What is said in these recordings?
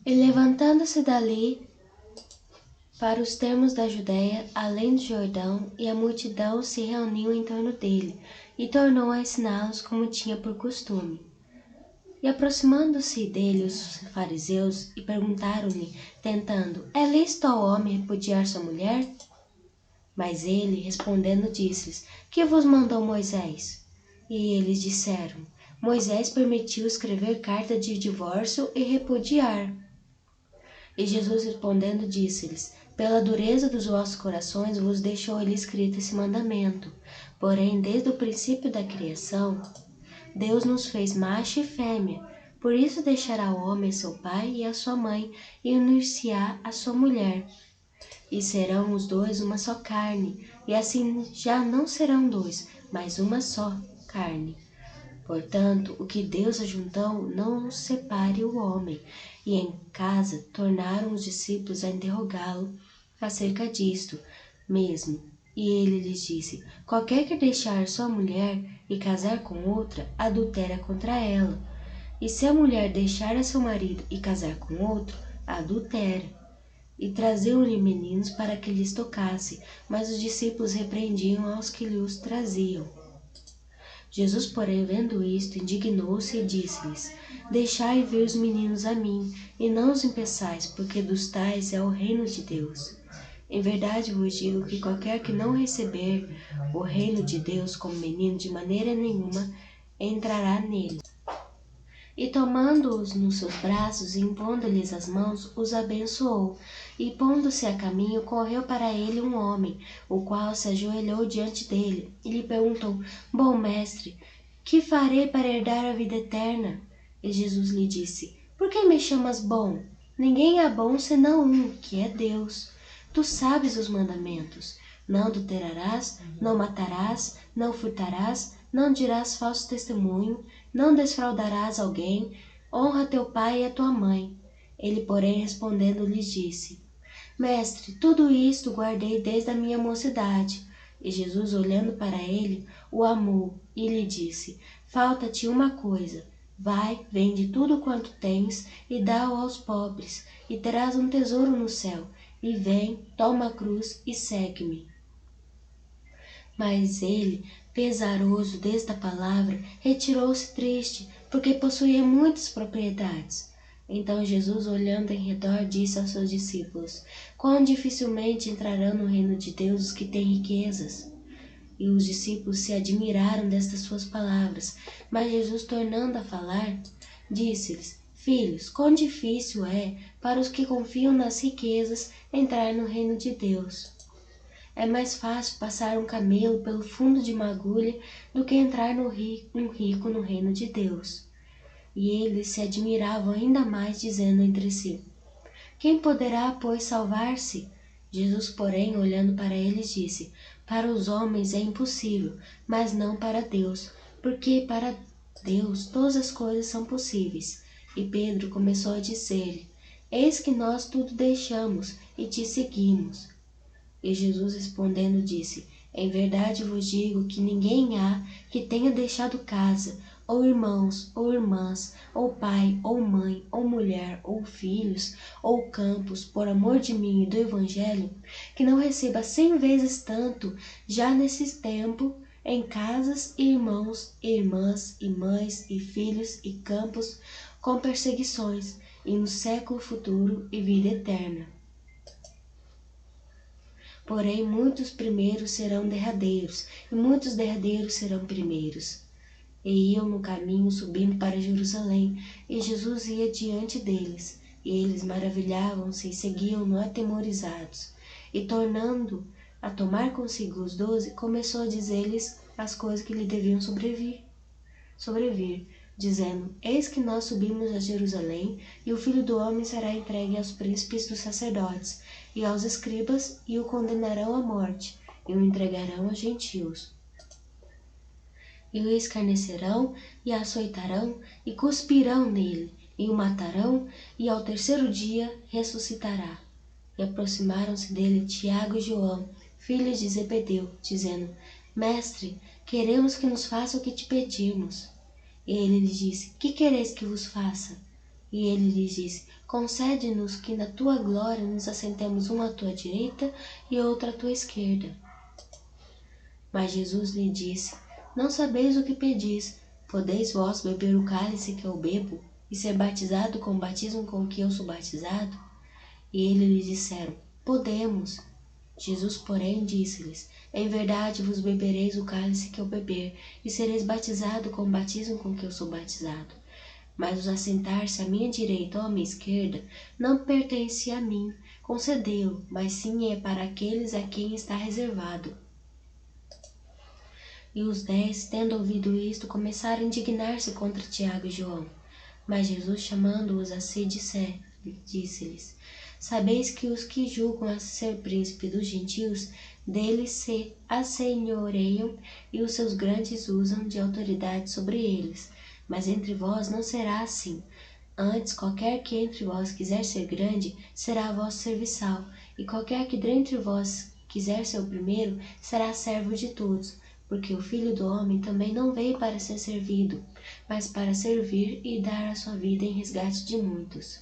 E levantando-se dali para os termos da Judéia, além do Jordão, e a multidão se reuniu em torno dele, e tornou a ensiná-los como tinha por costume. E aproximando-se dele os fariseus, e perguntaram-lhe, tentando: é lícito ao homem repudiar sua mulher? Mas ele, respondendo, disse-lhes: que vos mandou Moisés? E eles disseram: Moisés permitiu escrever carta de divórcio e repudiar. E Jesus respondendo disse-lhes: pela dureza dos vossos corações vos deixou ele escrito esse mandamento. Porém, desde o princípio da criação, Deus nos fez macho e fêmea. Por isso deixará o homem seu pai e a sua mãe, e unir-se-á à sua mulher. E serão os dois uma só carne, e assim já não serão dois, mas uma só carne. Portanto, o que Deus ajuntou, não os separe o homem. E em casa tornaram os discípulos a interrogá-lo acerca disto mesmo. E ele lhes disse: qualquer que deixar sua mulher e casar com outra, adultera contra ela. E se a mulher deixar a seu marido e casar com outro, adultera. E traziam-lhe meninos para que lhes tocasse, mas os discípulos repreendiam aos que lhes traziam. Jesus, porém, vendo isto, indignou-se e disse-lhes: deixai vir os meninos a mim, e não os impeçais, porque dos tais é o reino de Deus. Em verdade vos digo que qualquer que não receber o reino de Deus como menino, de maneira nenhuma entrará nele. E tomando-os nos seus braços e impondo-lhes as mãos, os abençoou. E pondo-se a caminho, correu para ele um homem, o qual se ajoelhou diante dele, e lhe perguntou: bom mestre, que farei para herdar a vida eterna? E Jesus lhe disse: por que me chamas bom? Ninguém é bom senão um, que é Deus. Tu sabes os mandamentos: não adulterarás, não matarás, não furtarás, não dirás falso testemunho, não desfraudarás alguém, honra teu pai e a tua mãe. Ele, porém, respondendo, lhes disse: mestre, tudo isto guardei desde a minha mocidade. E Jesus, olhando para ele, o amou e lhe disse: falta-te uma coisa. Vai, vende tudo quanto tens e dá-o aos pobres, e terás um tesouro no céu. E vem, toma a cruz e segue-me. Mas ele, pesaroso desta palavra, retirou-se triste, porque possuía muitas propriedades. Então Jesus, olhando em redor, disse aos seus discípulos: quão dificilmente entrarão no reino de Deus os que têm riquezas. E os discípulos se admiraram destas suas palavras. Mas Jesus, tornando a falar, disse-lhes: filhos, quão difícil é para os que confiam nas riquezas entrar no reino de Deus. É mais fácil passar um camelo pelo fundo de uma agulha do que entrar um rico no reino de Deus. E eles se admiravam ainda mais, dizendo entre si: quem poderá, pois, salvar-se? Jesus, porém, olhando para eles, disse: para os homens é impossível, mas não para Deus, porque para Deus todas as coisas são possíveis. E Pedro começou a dizer-lhe: eis que nós tudo deixamos e te seguimos. E Jesus respondendo disse: em verdade vos digo que ninguém há que tenha deixado casa, ou irmãos, ou irmãs, ou pai, ou mãe, ou mulher, ou filhos, ou campos, por amor de mim e do Evangelho, que não receba 100 vezes tanto, já nesse tempo, em casas, e irmãos, e irmãs, e mães, e filhos, e campos, com perseguições, e no século futuro, e vida eterna. Porém, muitos primeiros serão derradeiros, e muitos derradeiros serão primeiros. E iam no caminho subindo para Jerusalém, e Jesus ia diante deles. E eles maravilhavam-se e seguiam-no atemorizados. E tornando a tomar consigo os 12, começou a dizer-lhes as coisas que lhe deviam sobrevir, dizendo: eis que nós subimos a Jerusalém, e o Filho do Homem será entregue aos príncipes dos sacerdotes e aos escribas, e o condenarão à morte, e o entregarão aos gentios. E o escarnecerão, e açoitarão, e cuspirão nele, e o matarão, e ao terceiro dia ressuscitará. E aproximaram-se dele Tiago e João, filhos de Zebedeu, dizendo: mestre, queremos que nos faça o que te pedimos. E ele lhes disse: que quereis que vos faça? E ele lhes disse: concede-nos que na tua glória nos assentemos um à tua direita e outro à tua esquerda. Mas Jesus lhe disse: não sabeis o que pedis. Podeis vós beber o cálice que eu bebo e ser batizado com o batismo com que eu sou batizado? E eles lhe disseram: podemos. Jesus, porém, disse-lhes: em verdade vos bebereis o cálice que eu beber, e sereis batizado com o batismo com que eu sou batizado. Mas o assentar-se à minha direita ou à minha esquerda não pertence a mim, concedê-lo, mas sim é para aqueles a quem está reservado. E os 10, tendo ouvido isto, começaram a indignar-se contra Tiago e João. Mas Jesus, chamando-os a si, disse-lhes: sabeis que os que julgam a ser príncipe dos gentios, deles se assenhoreiam, e os seus grandes usam de autoridade sobre eles. Mas entre vós não será assim. Antes, qualquer que entre vós quiser ser grande, será vosso serviçal, e qualquer que dentre vós quiser ser o primeiro, será servo de todos. Porque o Filho do Homem também não veio para ser servido, mas para servir e dar a sua vida em resgate de muitos.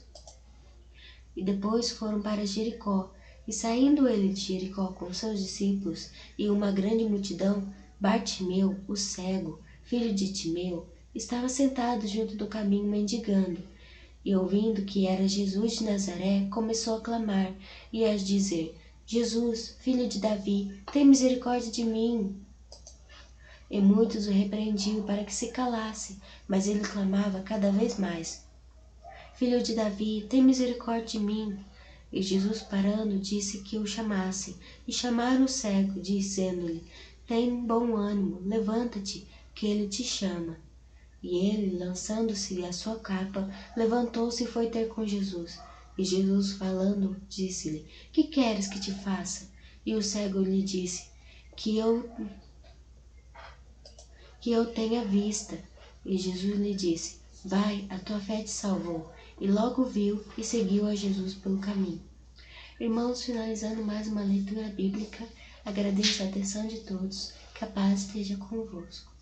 E depois foram para Jericó, e saindo ele de Jericó com seus discípulos e uma grande multidão, Bartimeu, o cego, filho de Timeu, estava sentado junto do caminho mendigando. E ouvindo que era Jesus de Nazaré, começou a clamar e a dizer: Jesus, filho de Davi, tem misericórdia de mim. E muitos o repreendiam para que se calasse, mas ele clamava cada vez mais: Filho de Davi, tem misericórdia de mim. E Jesus, parando, disse que o chamassem. E chamaram o cego, dizendo-lhe: tem bom ânimo, levanta-te, que ele te chama. E ele, lançando-se a sua capa, levantou-se e foi ter com Jesus. E Jesus, falando, disse-lhe: que queres que te faça? E o cego lhe disse: que eu tenha vista. E Jesus lhe disse: vai, a tua fé te salvou. E logo viu e seguiu a Jesus pelo caminho. Irmãos, finalizando mais uma leitura bíblica, agradeço a atenção de todos, que a paz esteja convosco.